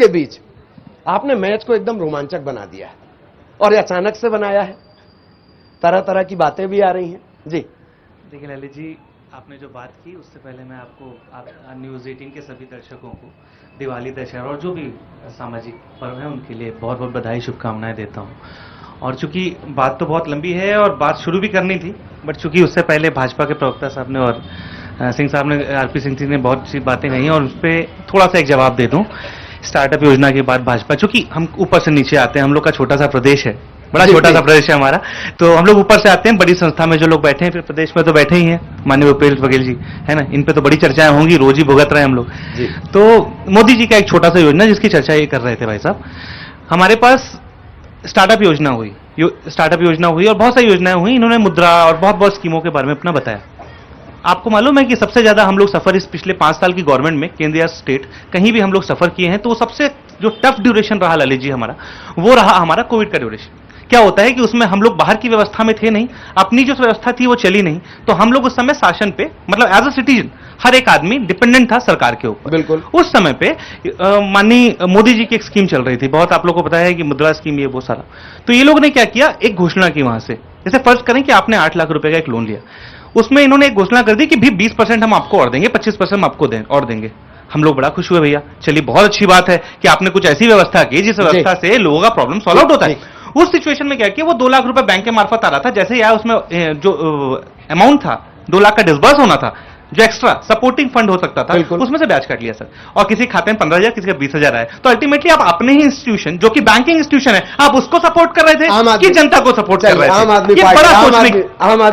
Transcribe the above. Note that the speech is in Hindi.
के बीच आपने मैच को एकदम रोमांचक बना दिया है और अचानक से बनाया है, तरह तरह की बातें भी आ रही हैं। जी देखिए ललित जी, आपने जो बात की उससे पहले मैं आपको न्यूज़ 18 के सभी दर्शकों को दिवाली, दशहरा और जो भी सामाजिक पर्व है उनके लिए बहुत बहुत बधाई, शुभकामनाएं देता हूं। और चूंकि बात तो बहुत लंबी है और बात शुरू भी करनी थी, बट चूंकि उससे पहले भाजपा के प्रवक्ता साहब ने और सिंह साहब ने, आरपी सिंह जी ने बहुत सी बातें कही और उस पर थोड़ा सा एक जवाब दे दूं। स्टार्टअप योजना के बाद भाजपा, चूंकि हम ऊपर से नीचे आते हैं, हम लोग का छोटा सा प्रदेश है, बड़ा छोटा सा प्रदेश है हमारा, तो हम लोग ऊपर से आते हैं, बड़ी संस्था में जो लोग बैठे हैं, फिर प्रदेश में तो बैठे ही हैं, माननीय भूपेश बघेल जी, है ना, इन पे तो बड़ी चर्चाएं होंगी, रोज ही भुगत रहे हैं हम लोग। तो मोदी जी का एक छोटा सा योजना जिसकी चर्चा ये कर रहे थे भाई साहब, हमारे पास स्टार्टअप योजना हुई, स्टार्टअप योजना हुई और बहुत सारी योजनाएं हुई, इन्होंने मुद्रा और बहुत बहुत स्कीमों के बारे में अपना बताया। आपको मालूम है कि सबसे ज्यादा हम लोग सफर इस पिछले 5 साल की गवर्नमेंट में, केंद्र या स्टेट, कहीं भी हम लोग सफर किए हैं, तो वो सबसे जो टफ ड्यूरेशन रहा ललित जी हमारा, वो रहा हमारा कोविड का ड्यूरेशन। क्या होता है कि उसमें हम लोग बाहर की व्यवस्था में थे नहीं, अपनी जो व्यवस्था थी वो चली नहीं, तो हम लोग उस समय शासन पे, मतलब एज अ सिटीजन हर एक आदमी डिपेंडेंट था सरकार के ऊपर। बिल्कुल। उस समय पे माननीय मोदी जी की एक स्कीम चल रही थी, बहुत आप लोग को पता है कि मुद्रा स्कीम, ये वो सारा। तो ये लोग ने क्या किया, एक घोषणा की वहां से, जैसे फर्ज करें कि आपने 8 लाख रुपए का एक लोन लिया, उसमें इन्होंने एक घोषणा कर दी कि भी 20% हम आपको और देंगे, 25% हम आपको और देंगे। हम लोग बड़ा खुश हुए, भैया चलिए बहुत अच्छी बात है कि आपने कुछ ऐसी व्यवस्था की जिस व्यवस्था से लोगों का प्रॉब्लम सॉल्व आउट होता है। उस सिचुएशन में क्या किया, वो 2 लाख रुपए बैंक के मार्फत आ रहा था, जैसे यार उसमें जो अमाउंट था 2 लाख का डिस्बर्स होना था, जो एक्स्ट्रा सपोर्टिंग फंड हो सकता था, उसमें से ब्याज काट लिया सर, और किसी खाते में 15,000, किसी का 20,000 आए। तो अल्टीमेटली आप अपने ही इंस्टीट्यूशन, जो कि बैंकिंग इंस्टीट्यूशन है, आप उसको सपोर्ट कर रहे थे कि जनता को सपोर्ट कर रहे थे? आम आदमी ये बड़ा सोचने पार्टी